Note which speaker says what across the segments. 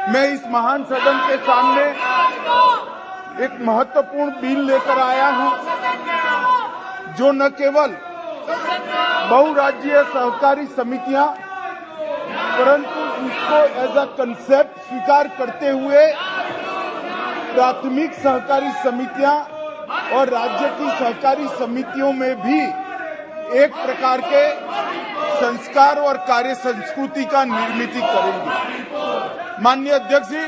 Speaker 1: मैं इस महान सदन के सामने एक महत्वपूर्ण बिल लेकर आया हूं, जो न केवल बहुराज्यीय सहकारी समितियां, परंतु इसको एज अ कंसेप्ट स्वीकार करते हुए प्राथमिक सहकारी समितियां और राज्य की सहकारी समितियों में भी एक प्रकार के संस्कार और कार्य संस्कृति का निर्मित करेंगे। माननीय अध्यक्ष जी,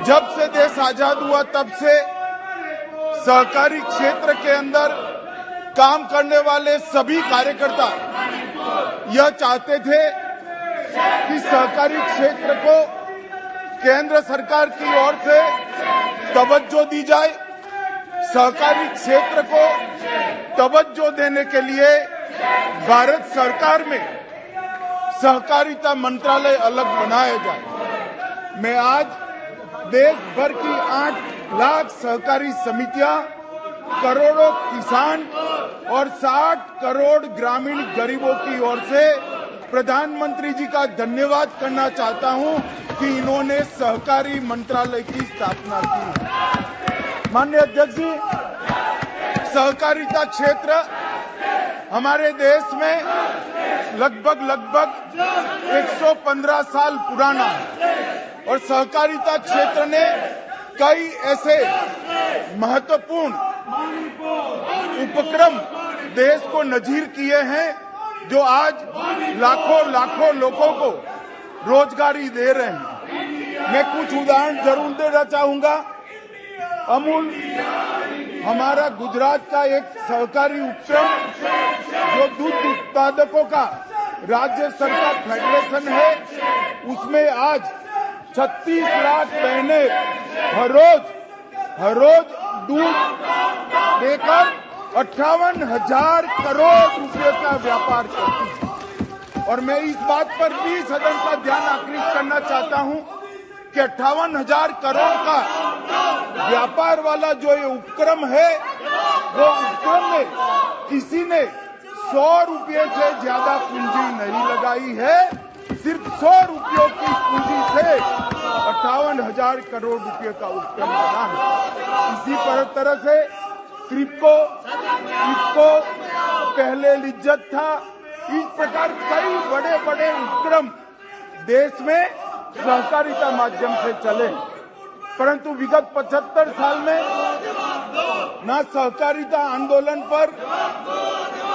Speaker 1: जब से देश आजाद हुआ तब से सहकारी क्षेत्र के अंदर काम करने वाले सभी कार्यकर्ता यह चाहते थे कि सहकारी क्षेत्र को केंद्र सरकार की ओर से तवज्जो दी जाए। सहकारी क्षेत्र को तवज्जो देने के लिए भारत सरकार में सहकारिता मंत्रालय अलग बनाया जाए। मैं आज देश भर की 8 लाख सहकारी समितियां, करोड़ों किसान और 60 करोड़ ग्रामीण गरीबों की ओर से प्रधानमंत्री जी का धन्यवाद करना चाहता हूं कि इन्होंने सहकारी मंत्रालय की स्थापना की है। माननीय अध्यक्ष जी, सहकारिता क्षेत्र हमारे देश में लगभग 115 साल पुराना है और सहकारिता क्षेत्र ने कई ऐसे महत्वपूर्ण उपक्रम देश को नजीर किए हैं जो आज लाखों लोगों को रोजगारी दे रहे हैं। मैं कुछ उदाहरण जरूर देना चाहूंगा। अमूल हमारा गुजरात का एक सहकारी उपक्रम जो दूध उत्पादकों का राज्य स्तर का फेडरेशन है, उसमें आज 36 लाख बहनें हर रोज दूध देकर 58,000 करोड़ रुपए का व्यापार करती है। और मैं इस बात पर भी सदन का ध्यान आकर्षित करना चाहता हूं कि 58,000 करोड़ का व्यापार वाला जो ये उपक्रम है, वो उपक्रम में किसी ने 100 रुपये से ज्यादा पूंजी नहीं लगाई है। सिर्फ 100 रुपयों की पूंजी से 58,000 करोड़ रुपए का उपक्रम बना है। इसी तरह से क्रिप्को पहले लिज्जत था। इस प्रकार कई बड़े बड़े उपक्रम देश में सहकारिता माध्यम से चले, परंतु विगत 75 साल में न सहकारिता आंदोलन पर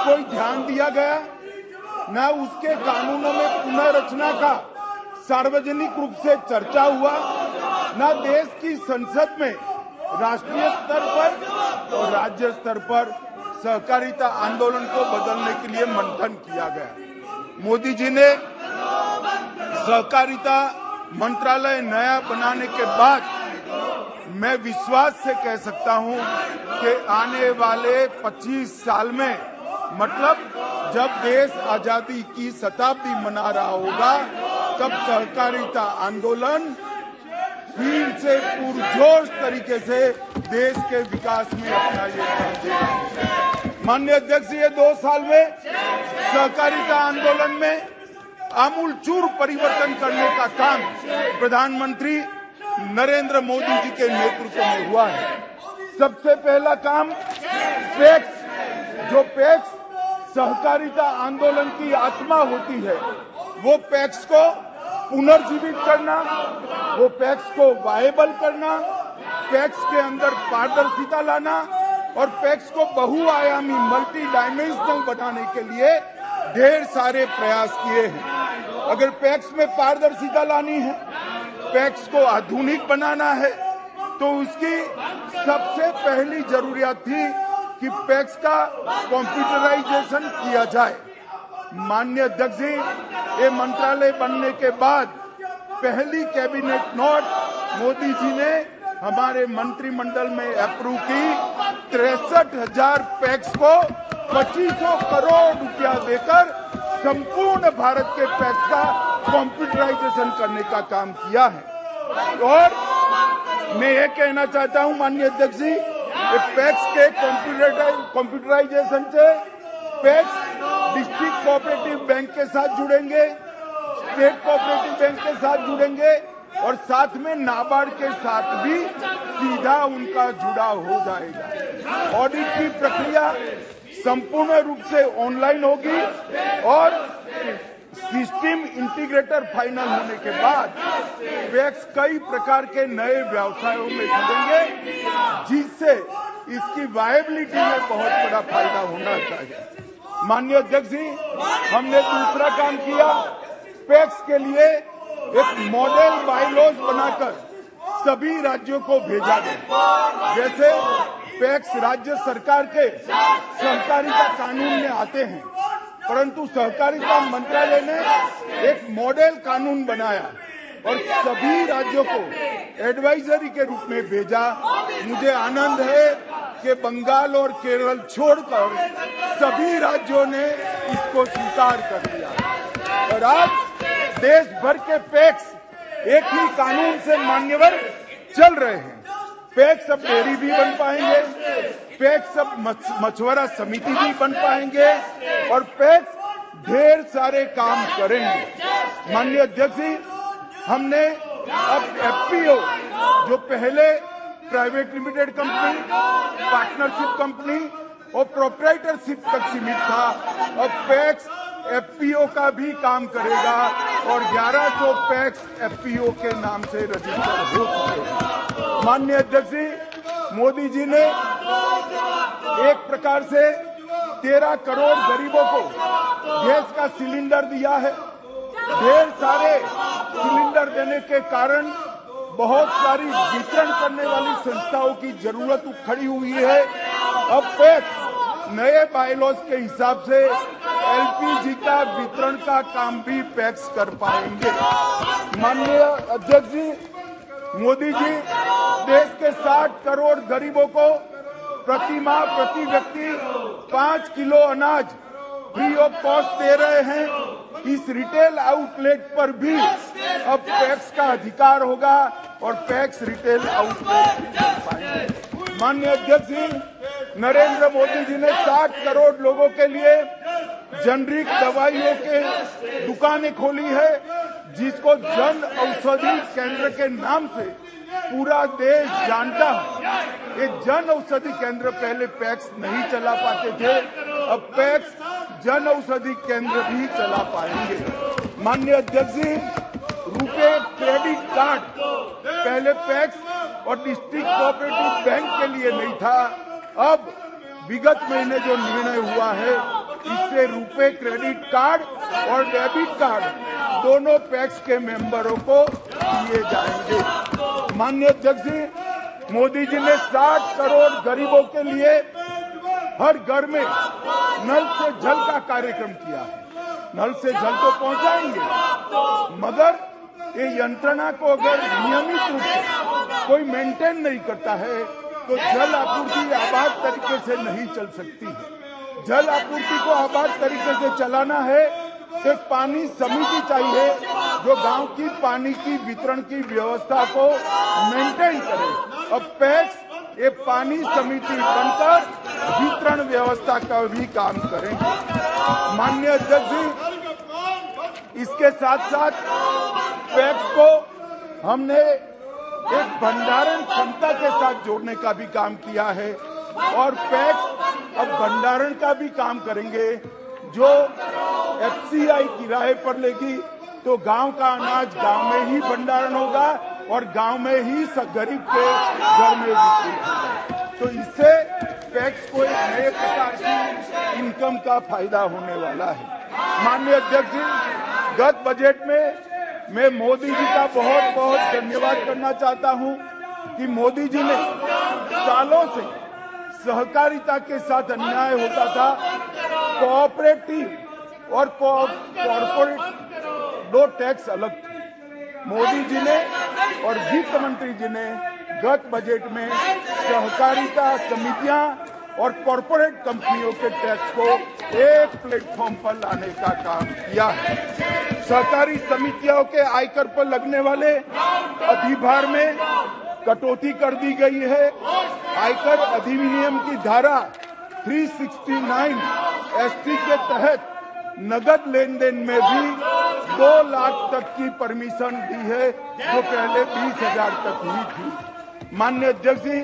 Speaker 1: कोई ध्यान दिया गया, न उसके कानूनों में पुनर्रचना का सार्वजनिक रूप से चर्चा हुआ, न देश की संसद में राष्ट्रीय स्तर पर और राज्य स्तर पर सहकारिता आंदोलन को बदलने के लिए मंथन किया गया। मोदी जी ने सहकारिता मंत्रालय नया बनाने के बाद मैं विश्वास से कह सकता हूं कि आने वाले 25 साल में, मतलब जब देश आजादी की शताब्दी मना रहा होगा, तब सहकारिता आंदोलन फिर से पुरजोश तरीके से देश के विकास में अपना योगदान देगा। माननीय अध्यक्ष, ये 2 साल में सहकारिता आंदोलन में आमूलचूल परिवर्तन करने का काम प्रधानमंत्री नरेंद्र मोदी जी के नेतृत्व में हुआ है। सबसे पहला काम पैक्स, जो पैक्स सहकारिता आंदोलन की आत्मा होती है, वो पैक्स को पुनर्जीवित करना, वो पैक्स को वायबल करना, पैक्स के अंदर पारदर्शिता लाना और पैक्स को बहुआयामी मल्टी डायमेंशनल बनाने के लिए ढेर सारे प्रयास किए हैं। अगर पैक्स में पारदर्शिता लानी है, पैक्स को आधुनिक बनाना है, तो उसकी सबसे पहली जरूरियत थी कि पैक्स का कंप्यूटराइजेशन किया जाए। माननीय अध्यक्ष जी, ये मंत्रालय बनने के बाद पहली कैबिनेट नोट मोदी जी ने हमारे मंत्रिमंडल में अप्रूव की। 63,000 पैक्स को 2500 करोड़ रुपया देकर संपूर्ण भारत के पैक्स का कंप्यूटराइजेशन करने का काम किया है। और मैं ये कहना चाहता हूं माननीय अध्यक्ष जी, पैक्स के कंप्यूटराइजेशन से पैक्स डिस्ट्रिक्ट कोऑपरेटिव बैंक के साथ जुड़ेंगे, स्टेट कोऑपरेटिव बैंक के साथ जुड़ेंगे, और साथ में नाबार्ड के साथ भी सीधा उनका जुड़ाव हो जाएगा। ऑडिट की प्रक्रिया संपूर्ण रूप से ऑनलाइन होगी और सिस्टम इंटीग्रेटर फाइनल होने के बाद पैक्स कई प्रकार के नए व्यवसायों में जुड़ेंगे, जिससे इसकी वायबिलिटी में बहुत बड़ा फायदा होना चाहिए। माननीय अध्यक्ष जी, हमने दूसरा काम किया, पैक्स के लिए एक मॉडल बायलॉज बनाकर सभी राज्यों को भेजा गया। जैसे पैक्स राज्य सरकार के सहकारिता कानून में आते हैं, परंतु सहकारिता मंत्रालय ने एक मॉडल कानून बनाया और सभी राज्यों को एडवाइजरी के रूप में भेजा। मुझे आनंद है कि बंगाल और केरल छोड़कर सभी राज्यों ने इसको स्वीकार कर लिया और आज देश भर के पैक्स एक ही कानून से मान्यवर चल रहे हैं। पैक्स अब डेयरी भी बन पाएंगे, पैक्स अब मछुआरा समिति भी बन पाएंगे और पैक्स ढेर सारे काम करेंगे। माननीय अध्यक्ष जी, हमने अब एफपीओ जो पहले private limited company, partnership company और प्रोप्राइटरशिप तक सीमित था, अब पैक्स एफपीओ का भी काम करेगा और 1100 पैक्स एफपीओ के नाम से रजिस्टर हो चुके हैं। माननीय अध्यक्ष जी, मोदी जी ने एक प्रकार से 13 करोड़ गरीबों को गैस का सिलेंडर दिया है। ढेर सारे सिलेंडर देने के कारण बहुत सारी वितरण करने वाली संस्थाओं की जरूरत खड़ी हुई है। अब पैक्स नए बायलॉज के हिसाब से एलपीजी का वितरण का काम भी पैक्स कर पाएंगे। माननीय अध्यक्ष जी, मोदी जी देश के 60 करोड़ गरीबों को प्रति माह प्रति व्यक्ति 5 किलो अनाज फ्री ऑफ कॉस्ट दे रहे हैं। इस रिटेल आउटलेट पर भी अब पैक्स का अधिकार होगा और पैक्स रिटेल आउटलेट भी कर पाएंगे। माननीय अध्यक्ष जी, नरेंद्र मोदी जी ने 60 करोड़ लोगों के लिए जेनरिक दवाइयों के दुकानें खोली है, जिसको जन औषधि केंद्र के नाम से पूरा देश जानता है। ये जन औषधि केंद्र पहले पैक्स नहीं चला पाते थे, अब पैक्स जन औषधि केंद्र भी चला पाएंगे। माननीय अध्यक्ष जी, रुपे क्रेडिट कार्ड पहले पैक्स और डिस्ट्रिक्ट कोऑपरेटिव बैंक के लिए नहीं था, अब विगत महीने जो निर्णय हुआ है, इससे रुपे क्रेडिट कार्ड और डेबिट कार्ड दोनों पैक्स के मेंबरों को दिए जाएंगे। माननीय अध्यक्ष जी, मोदी जी ने 60 करोड़ गरीबों के लिए हर घर में नल से जल का कार्यक्रम किया है। नल से जल तो पहुंचाएंगे, मगर ये यंत्रणा को अगर नियमित रूप से कोई मेंटेन नहीं करता है तो जल आपूर्ति आबाद तरीके से नहीं चल सकती है। जल आपूर्ति को आबाद तरीके से चलाना है तो एक पानी समिति चाहिए जो गांव की पानी की वितरण की व्यवस्था को मेंटेन करे। अब पैक्स ये पानी समिति बनकर वितरण व्यवस्था का भी काम करेंगे। माननीय अध्यक्ष जी, इसके साथ साथ पैक्स को हमने एक भंडारण क्षमता के साथ जोड़ने का भी काम किया है और पैक्स अब भंडारण का भी काम करेंगे। जो एफसीआई किराए पर लेगी तो गांव का अनाज गांव में ही भंडारण होगा और गांव में ही गरीब के घर में बिक्री होगा। तो इससे पैक्स को एक नए प्रकार की इनकम का फायदा होने वाला है। माननीय अध्यक्ष जी, गत बजट में मैं मोदी जी का बहुत बहुत धन्यवाद करना चाहता हूं कि मोदी जी ने सालों से सहकारिता के साथ अन्याय होता था, कोऑपरेटिव और कॉर्पोरेट दो टैक्स अलग थे। मोदी जी ने और वित्त मंत्री जी ने गत बजट में सहकारिता समितियां और कॉर्पोरेट कंपनियों के टैक्स को एक प्लेटफॉर्म पर लाने का काम किया है। सहकारी समितियों के आयकर पर लगने वाले अधिभार में कटौती कर दी गई है। आयकर अधिनियम की धारा 369 एसटी के तहत नगद लेन देन में भी 2 लाख तक की परमिशन दी है, जो पहले 20,000 तक हुई थी। माननीय अध्यक्ष जी,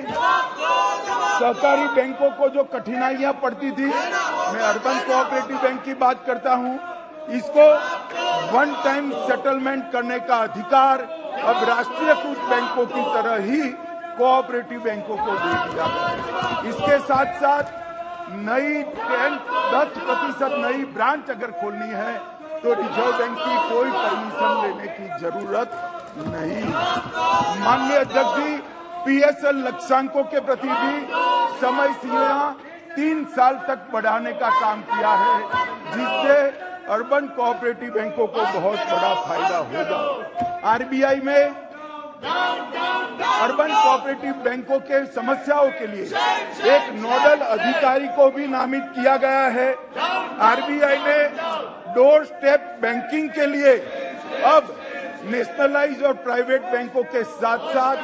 Speaker 1: सहकारी बैंकों को जो कठिनाइयां पड़ती थी, मैं अर्बन कोऑपरेटिव बैंक की बात करता हूं, इसको वन टाइम सेटलमेंट करने का अधिकार अब राष्ट्रीयकृत बैंकों की तरह ही कोऑपरेटिव बैंकों को दे दिया गया। इसके साथ साथ नई 10% नई ब्रांच अगर खोलनी है तो रिजर्व बैंक की कोई परमिशन लेने की जरूरत नहीं। माननीय अध्यक्ष जी, PSL लक्ष्यांकों के प्रति भी समय सीमा 3 साल तक बढ़ाने का काम किया है, जिससे अर्बन कोऑपरेटिव बैंकों को बहुत बड़ा फायदा होगा। RBI में अर्बन कोऑपरेटिव बैंकों के समस्याओं के लिए एक नोडल अधिकारी को भी नामित किया गया है। RBI ने डोर स्टेप बैंकिंग के लिए अब नेशनलाइज और प्राइवेट बैंकों के साथ साथ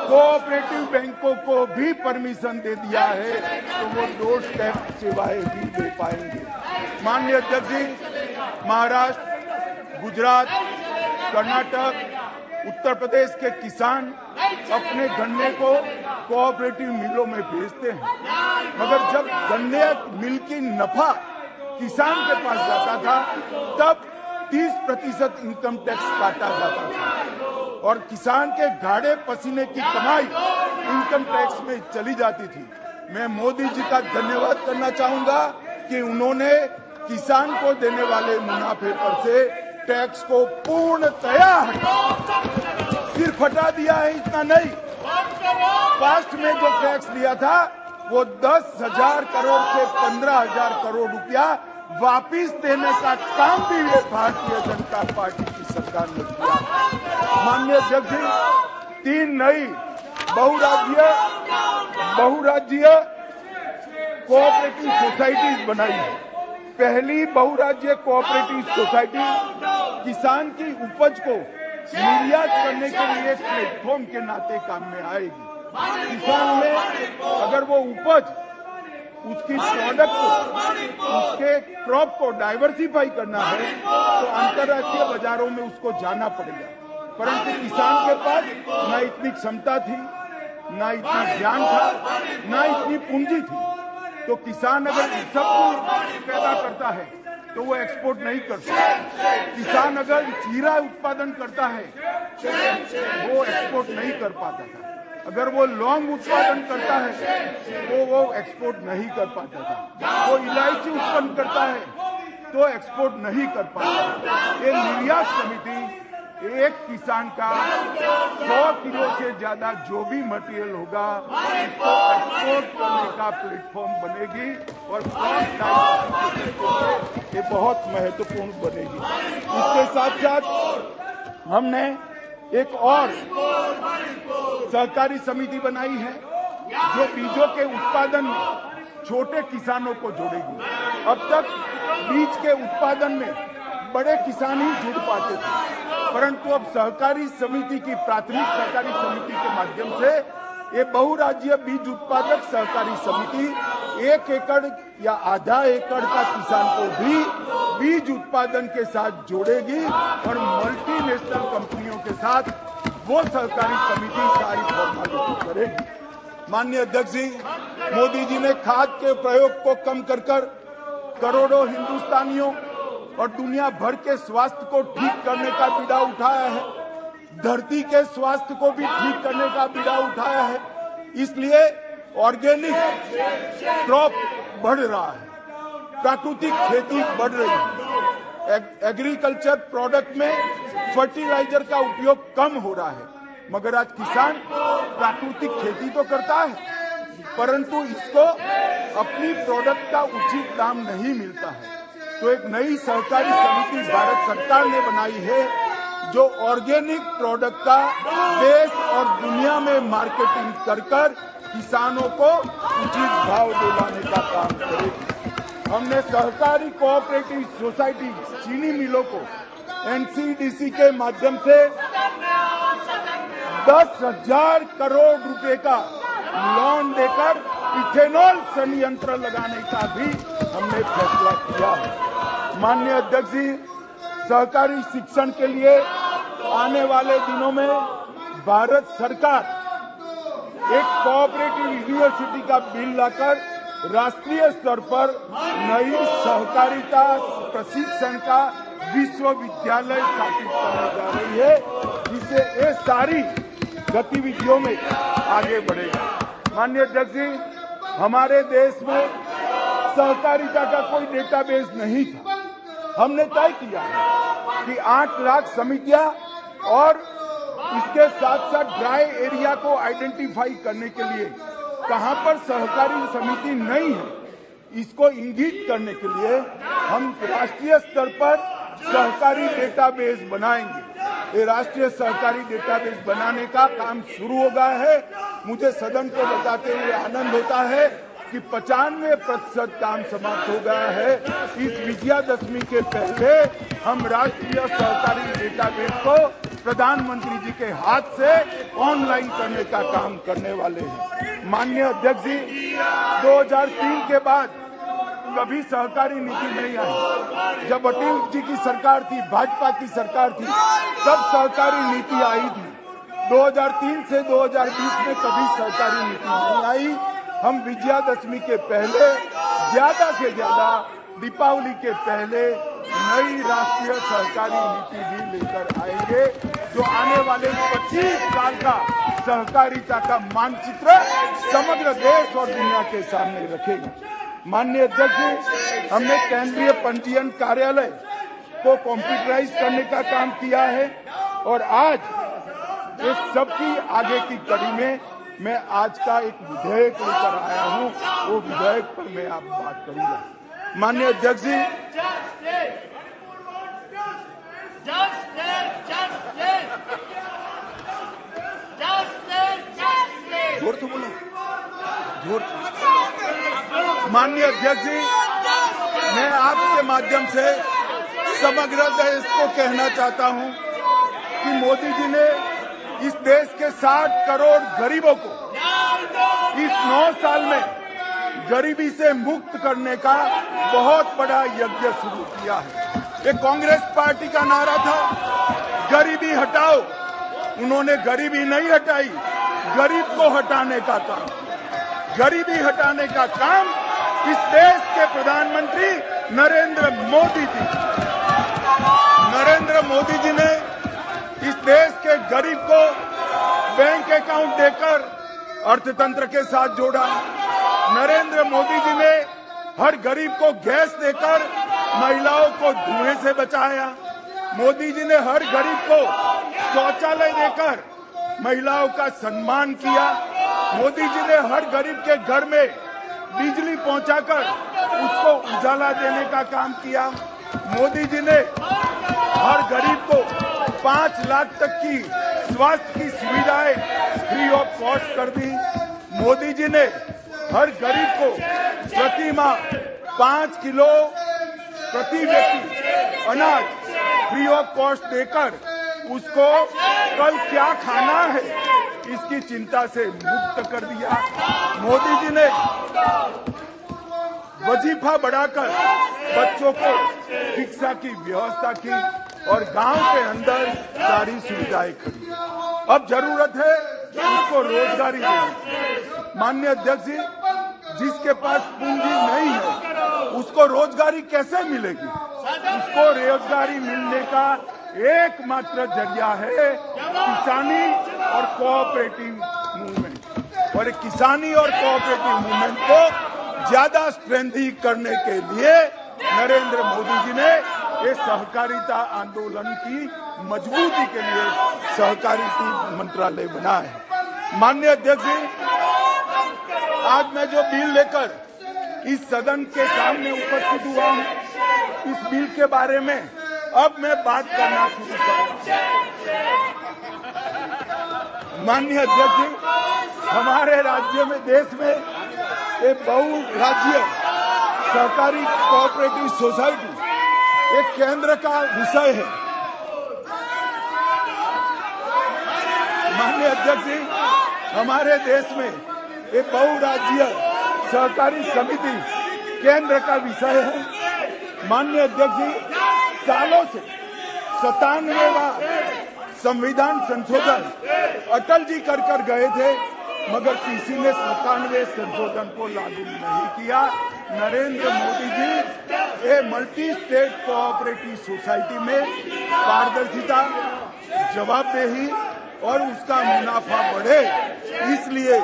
Speaker 1: कोऑपरेटिव बैंकों को भी परमिशन दे दिया है, तो वो डोर स्टेप सेवाएं भी दे पाएंगे। माननीय अध्यक्ष जी, महाराष्ट्र, गुजरात, कर्नाटक, उत्तर प्रदेश के किसान अपने गन्ने को कोऑपरेटिव मिलों में बेचते हैं, मगर जब गन्ने मिल की नफा किसान के पास जाता था तब 30% इनकम टैक्स काटा जाता था और किसान के गाढ़े पसीने की कमाई इनकम टैक्स में चली जाती थी। मैं मोदी जी का धन्यवाद करना चाहूंगा कि उन्होंने किसान को देने वाले मुनाफे पर से टैक्स को पूर्णतया सिर्फ हटा दिया है। इतना नहीं, पास्ट में जो टैक्स लिया था वो 10,000 करोड़ से 15,000 करोड़ रुपया वापिस देने का काम भी ये भारतीय जनता पार्टी की सरकार ने किया। माननीय अध्यक्ष जी, 3 नई बहुराज्यीय कोऑपरेटिव सोसाइटीज बनाई है। पहली बहुराज्यीय कोऑपरेटिव सोसाइटी किसान की उपज को निर्यात करने के लिए प्लेटफॉर्म के नाते काम में आएगी। किसान में अगर वो उपज, उसकी प्रोडक्ट को, उसके क्रॉप को डाइवर्सिफाई करना है तो अंतर्राष्ट्रीय बाजारों में उसको जाना पड़ेगा, परंतु किसान के पास न इतनी क्षमता थी, न इतना ज्ञान था, न इतनी पूंजी थी। तो किसान अगर सब कुछ पैदा करता है तो वो एक्सपोर्ट नहीं कर सकता। किसान अगर जीरा उत्पादन करता है तो वो एक्सपोर्ट नहीं कर पाता था। अगर वो लौंग उत्पादन करता है तो वो एक्सपोर्ट नहीं कर पाता था। वो इलायची उत्पन्न करता है तो एक्सपोर्ट नहीं कर पाता। ये निर्यात समिति एक किसान का 100 किलो से ज्यादा जो भी मटेरियल होगा इसको एक्सपोर्ट करने का प्लेटफॉर्म बनेगी और ये बहुत महत्वपूर्ण बनेगी। इसके साथ साथ हमने एक और सहकारी समिति बनाई है जो बीजों के उत्पादन में छोटे किसानों को जोड़ेगी। अब तक बीज के उत्पादन में बड़े किसान ही जुड़ पाते थे, परंतु अब सहकारी समिति की प्राथमिक सहकारी समिति के माध्यम से ये बहुराज्यीय बीज उत्पादक सहकारी समिति 1 एकड़ या आधा एकड़ का किसान को भी बीज उत्पादन के साथ जोड़ेगी और मल्टीनेशनल कंपनियों के साथ वो सहकारी समिति सारी फॉर्मेलिटी करेगी। माननीय अध्यक्ष जी, मोदी जी ने खाद के प्रयोग को कम कर करोड़ों हिंदुस्तानियों और दुनिया भर के स्वास्थ्य को ठीक करने का बीड़ा उठाया है। धरती के स्वास्थ्य को भी ठीक करने का बीड़ा उठाया है। इसलिए ऑर्गेनिक क्रॉप बढ़ रहा है, प्राकृतिक खेती बढ़ रही है, एग्रीकल्चर प्रोडक्ट में फर्टिलाइजर का उपयोग कम हो रहा है। मगर आज किसान प्राकृतिक खेती तो करता है, परंतु इसको अपनी प्रोडक्ट का उचित दाम नहीं मिलता है। तो एक नई सहकारी समिति भारत सरकार ने बनाई है जो ऑर्गेनिक प्रोडक्ट का देश और दुनिया में मार्केटिंग कर किसानों को उचित भाव दिलाने का काम करेगी। हमने सहकारी कोऑपरेटिव सोसाइटी चीनी मिलों को NCDC के माध्यम से 10,000 करोड़ रुपए का लोन देकर इथेनॉल संयंत्र लगाने का भी हमने फैसला किया है। माननीय अध्यक्ष जी, सहकारी शिक्षण के लिए आने वाले दिनों में भारत सरकार एक कोऑपरेटिव यूनिवर्सिटी का बिल लाकर राष्ट्रीय स्तर पर नई सहकारिता प्रशिक्षण का विश्वविद्यालय स्थापित करने जा रही है, जिससे ये सारी गतिविधियों में आगे बढ़ेगा। माननीय अध्यक्ष जी, हमारे देश में सहकारिता का कोई डेटाबेस नहीं था। हमने तय किया कि 8 लाख समितियां और इसके साथ साथ ड्राई एरिया को आइडेंटिफाई करने के लिए कहां पर सहकारी समिति नहीं है, इसको इंगित करने के लिए हम राष्ट्रीय स्तर पर सहकारी डेटाबेस बनाएंगे। ये राष्ट्रीय सहकारी डेटाबेस बनाने का काम शुरू हो गया है। मुझे सदन को बताते हुए आनंद होता है कि 95% काम समाप्त हो गया है। इस विजयादशमी के पहले हम राष्ट्रीय सहकारी डेटाबेस को प्रधानमंत्री जी के हाथ से ऑनलाइन करने का काम करने वाले हैं। माननीय अध्यक्ष जी, 2003 के बाद कभी सहकारी नीति नहीं आई। जब अटल जी की सरकार थी, भाजपा की सरकार थी, तब सहकारी नीति आई थी। 2003 से 2020 में कभी सहकारी नीति नहीं आई। हम विजयादशमी के पहले ज्यादा से ज्यादा दीपावली के पहले नई राष्ट्रीय सहकारी नीति भी लेकर आएंगे, जो आने वाले 25 साल का सहकारिता का मानचित्र समग्र देश और दुनिया के सामने रखेगा। माननीय अध्यक्ष जी, हमने केंद्रीय पंजीयन कार्यालय को कंप्यूटराइज करने का काम किया है और आज इस सबकी आगे की कड़ी में मैं आज का एक विधेयक लेकर आया हूं। वो विधेयक पर मैं आप बात करूंगा। माननीय अध्यक्ष जी, जोर से बोलो, जोर से। माननीय अध्यक्ष जी, मैं आपके माध्यम से समग्र देश को कहना चाहता हूं कि मोदी जी ने इस देश के 60 करोड़ गरीबों को इस 9 साल में गरीबी से मुक्त करने का बहुत बड़ा यज्ञ शुरू किया है। ये कांग्रेस पार्टी का नारा था, गरीबी हटाओ। उन्होंने गरीबी नहीं हटाई, गरीब को हटाने का काम। गरीबी हटाने का काम इस देश के प्रधानमंत्री नरेंद्र मोदी जी। नरेंद्र मोदी जी ने इस देश के गरीब को बैंक अकाउंट देकर अर्थतंत्र के साथ जोड़ा। नरेंद्र मोदी जी ने हर गरीब को गैस देकर महिलाओं को धुएं से बचाया। मोदी जी ने हर गरीब को शौचालय देकर महिलाओं का सम्मान किया। मोदी जी ने हर गरीब के घर में बिजली पहुंचाकर उसको उजाला देने का काम किया। मोदी जी ने हर गरीब को 5 लाख तक की स्वास्थ्य की सुविधाएं फ्री ऑफ कॉस्ट कर दी। मोदी जी ने हर गरीब को प्रति माह 5 किलो प्रति व्यक्ति अनाज फ्री ऑफ कॉस्ट देकर उसको कल क्या खाना है इसकी चिंता से मुक्त कर दिया। मोदी जी ने वजीफा बढ़ाकर बच्चों को शिक्षा की व्यवस्था की और गांव के अंदर सारी सुविधाएं खड़ी। अब जरूरत है उसको रोजगारी देने। माननीय अध्यक्ष जी, जिसके पास पूंजी नहीं है उसको रोजगारी कैसे मिलेगी? उसको रोजगारी मिलने का एकमात्र जरिया है किसानी और कोऑपरेटिव मूवमेंट। और किसानी और कोऑपरेटिव मूवमेंट को ज्यादा स्ट्रेंथी करने के लिए नरेंद्र मोदी जी ने ये सहकारिता आंदोलन की मजबूती के लिए सहकारिता मंत्रालय बना है। माननीय अध्यक्ष जी, आज मैं जो बिल लेकर इस सदन के सामने उपस्थित हुआ हूं, इस बिल के बारे में अब मैं बात करना शुरू करूंगा। माननीय अध्यक्ष जी, हमारे राज्य में, देश में एक बहुराज्यीय सहकारी कोऑपरेटिव सोसाइटी एक केंद्र का विषय है। माननीय अध्यक्ष जी, हमारे देश में एक बहुराज्यीय सहकारी समिति केंद्र का विषय है। माननीय अध्यक्ष जी, सालों से 97वां संविधान संशोधन अटल जी कर गए थे, मगर किसी ने 97वें संशोधन को लागू नहीं किया। नरेंद्र मोदी जी ये मल्टी स्टेट कोऑपरेटिव सोसाइटी में पारदर्शिता, जवाबदेही और उसका मुनाफा बढ़े, इसलिए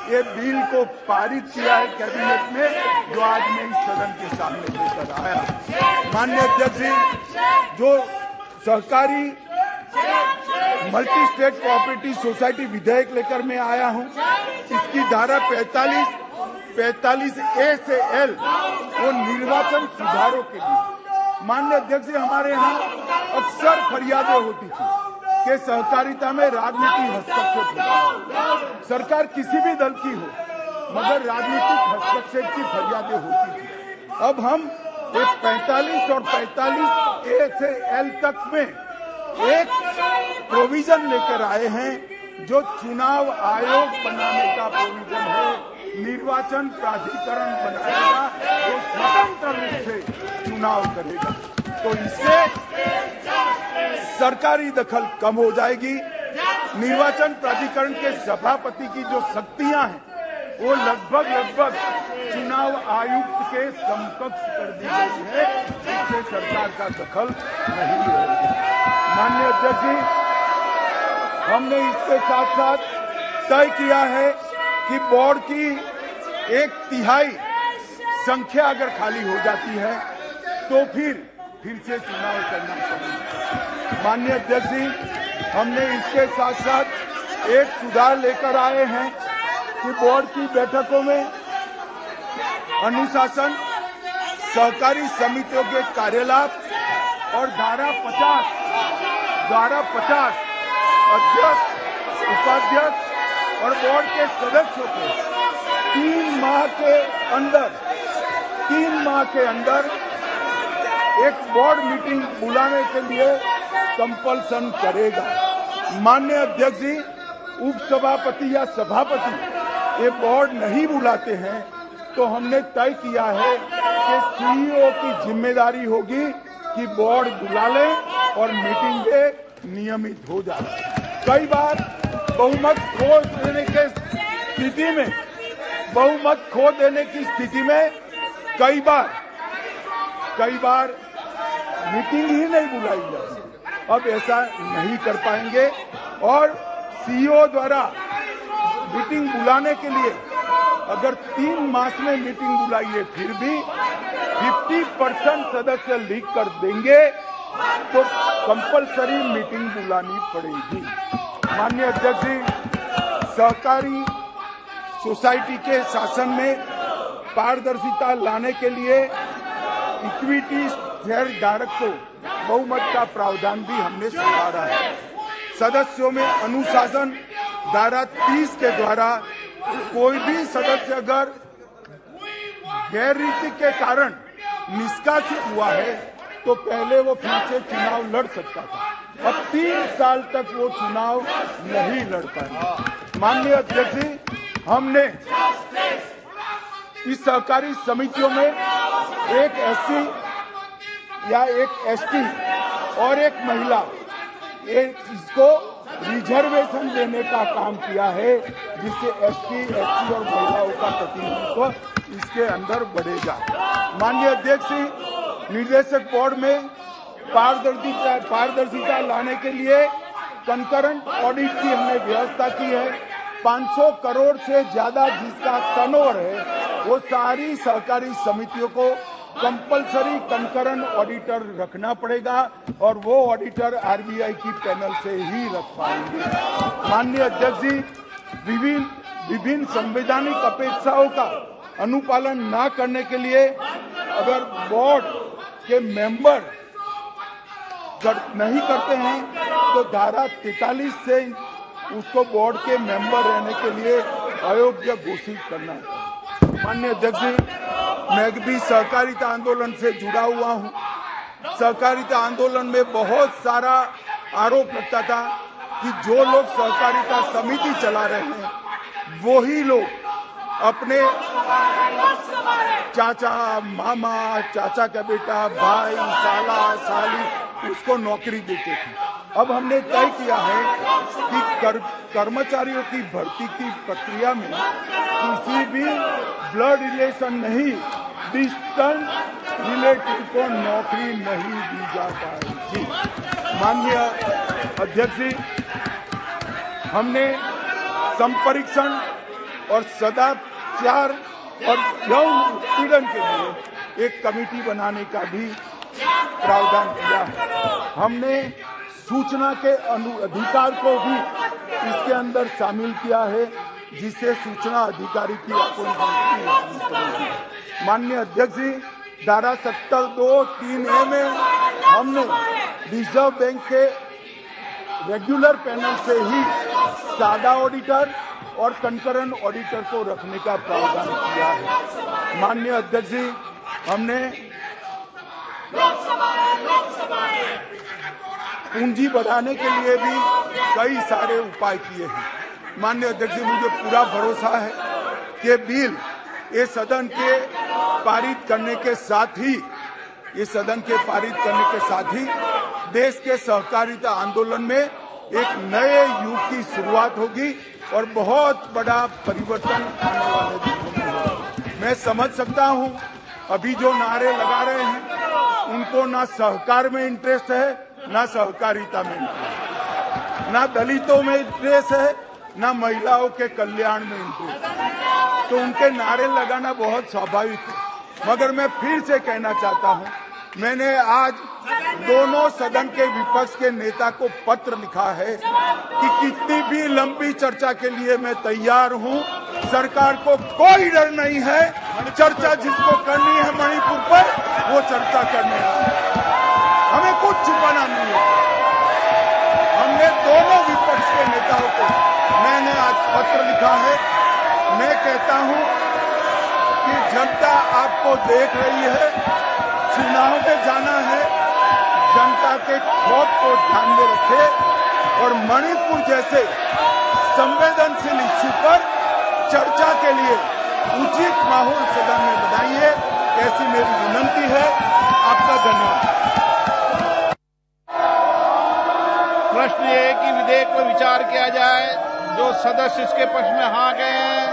Speaker 1: ये बिल को पारित किया है कैबिनेट में, जो आज मैं इस सदन के सामने लेकर आया। माननीय अध्यक्ष जी, जो सहकारी मल्टी स्टेट कोऑपरेटिव सोसाइटी विधेयक लेकर मैं आया हूं, इसकी धारा 45A से L वो निर्वाचन सुधारों के लिए। माननीय अध्यक्ष जी, हमारे यहाँ अक्सर फरियादें होती थी कि सहकारिता में राजनीतिक हस्तक्षेप होता, सरकार किसी भी दल की हो, मगर राजनीतिक हस्तक्षेप की फरियादें होती थी। अब हम एक 45 और 45A से L तक में एक प्रोविजन लेकर आए हैं, जो चुनाव आयोग बनाने का प्रोविजन है। निर्वाचन प्राधिकरण बनाएगा, वो स्वतंत्र रूप से चुनाव करेगा, तो इससे सरकारी दखल कम हो जाएगी। निर्वाचन प्राधिकरण के सभापति की जो शक्तियां हैं, वो लगभग चुनाव आयुक्त के समकक्ष कर दी गई है, इससे सरकार का दखल नहीं रहेगा। माननीय अध्यक्ष जी, हमने इसके साथ साथ तय किया है कि बोर्ड की 1/3 संख्या अगर खाली हो जाती है तो फिर से चुनाव करना पड़ेगा। माननीय अध्यक्ष जी, हमने इसके साथ साथ एक सुधार लेकर आए हैं कि बोर्ड की बैठकों में अनुशासन, सहकारी समितियों के कार्यलाप और धारा 50 अध्यक्ष, उपाध्यक्ष और बोर्ड के सदस्यों को 3 माह के अंदर एक बोर्ड मीटिंग बुलाने के लिए कंपल्सन करेगा। माननीय अध्यक्ष जी, उपसभापति या सभापति ये बोर्ड नहीं बुलाते हैं, तो हमने तय किया है कि सीईओ की जिम्मेदारी होगी कि बोर्ड बुला ले और मीटिंगें नियमित हो जाए। कई बार बहुमत खो देने की स्थिति में कई बार मीटिंग ही नहीं बुलाई जाती। अब ऐसा नहीं कर पाएंगे और सीईओ द्वारा मीटिंग बुलाने के लिए अगर 3 मास में मीटिंग बुलाई है, फिर भी 50% सदस्य लिख कर देंगे तो कंपलसरी मीटिंग बुलानी पड़ेगी। माननीय अध्यक्ष जी, सहकारी सोसाइटी के शासन में पारदर्शिता लाने के लिए इक्विटी शेयर धारक को बहुमत का प्रावधान भी हमने सुधारा है। सदस्यों में अनुशासन धारा 30 के द्वारा कोई भी सदस्य अगर गैर रीति के कारण निष्कासित हुआ है तो पहले वो फिर से चुनाव लड़ सकता था। अब 3 साल तक वो चुनाव नहीं लड़ पाएंगे। माननीय अध्यक्ष जी, हमने इस सहकारी समितियों में एक एससी या एक एसटी और एक महिला, इसको रिजर्वेशन देने का काम किया है, जिससे एसटी, एससी और महिलाओं का प्रतिनिधित्व इसके अंदर बढ़ेगा। माननीय अध्यक्ष जी, निर्देशक बोर्ड में पारदर्शिता लाने के लिए कंकरेंट ऑडिट की हमने व्यवस्था की है। 500 करोड़ से ज्यादा जिसका टर्नओवर है, वो सारी सहकारी समितियों को कंपलसरी कंकरेंट ऑडिटर रखना पड़ेगा और वो ऑडिटर आरबीआई की पैनल से ही रख पाएंगे। माननीय अध्यक्ष जी, विभिन्न संवैधानिक अपेक्षाओं का अनुपालन न करने के लिए अगर बोर्ड के मेंबर नहीं करते हैं तो धारा 43 से उसको बोर्ड के मेंबर रहने के लिए अयोग्य घोषित करना है। माननीय अध्यक्ष जी, मैं भी सहकारिता आंदोलन से जुड़ा हुआ हूं। सहकारिता आंदोलन में बहुत सारा आरोप लगता था कि जो लोग सहकारिता समिति चला रहे हैं, वही लोग अपने चाचा, मामा, चाचा का बेटा, भाई, साला, साली उसको नौकरी देते थे। अब हमने तय किया है कि कर्मचारियों की भर्ती की प्रक्रिया में किसी भी ब्लड रिलेशन नहीं, डिस्टेंस रिलेटिव को नौकरी नहीं दी जा पाएगी। माननीय अध्यक्ष जी, हमने संपरीक्षण और सदाचार और यौन उत्पीड़न के लिए एक कमेटी बनाने का भी प्रावधान किया है। हमने सूचना के अधिकार को भी इसके अंदर शामिल किया है, जिससे सूचना अधिकारी की अपॉइंटमेंट। माननीय अध्यक्ष जी, धारा 72(3)A में हमने रिजर्व बैंक के रेगुलर पैनल से ही सादा ऑडिटर और कंकरेंट ऑडिटर को रखने का प्रावधान किया है। माननीय अध्यक्ष जी, हमने पूंजी बढ़ाने के लिए भी कई सारे उपाय किए हैं। माननीय अध्यक्ष जी, मुझे पूरा भरोसा है कि बिल ये सदन के पारित करने के साथ ही देश के सहकारिता आंदोलन में एक नए युग की शुरुआत होगी और बहुत बड़ा परिवर्तन आने वाले दिनों में होगा। मैं समझ सकता हूं, अभी जो नारे लगा रहे हैं उनको ना सहकार में इंटरेस्ट है, ना सहकारिता में इंटरेस्ट, ना दलितों में इंटरेस्ट है, ना महिलाओं के कल्याण में इंटरेस्ट है। तो उनके नारे लगाना बहुत स्वाभाविक है। मगर मैं फिर से कहना चाहता हूं, मैंने आज दोनों सदन के विपक्ष के नेता को पत्र लिखा है कि कितनी भी लंबी चर्चा के लिए मैं तैयार हूं। सरकार को कोई डर नहीं है। चर्चा जिसको करनी है मणिपुर पर, वो चर्चा करने हमें कुछ छुपाना नहीं है। हमने दोनों विपक्ष के नेताओं को मैंने आज पत्र लिखा है। मैं कहता हूं कि जनता आपको देख रही है, चुनाव में जाना है, जनता के खौफ को ध्यान में रखे और मणिपुर जैसे संवेदनशील इश्यू पर चर्चा के लिए उचित माहौल सदन में बनाइए, ऐसी मेरी विनंती है। आपका धन्यवाद।
Speaker 2: प्रश्न ये है कि विधेयक पर विचार किया जाए। जो सदस्य इसके पक्ष में हाँ गए हैं,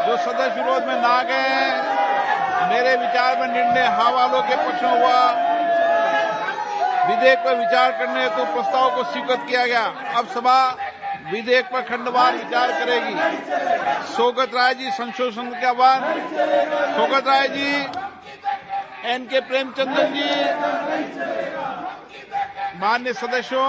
Speaker 2: जो सदस्य विरोध में ना गए हैं, मेरे विचार में निर्णय हाँ वालों के पक्ष में हुआ। विधेयक पर विचार करने हेतु प्रस्ताव को स्वीकृत किया गया। अब सभा विधेयक पर खंडवार विचार करेगी। सौगत राय जी संशोधन के आह्वान। सौगत राय जी, एन के प्रेमचंद्रन जी, मान्य सदस्यों।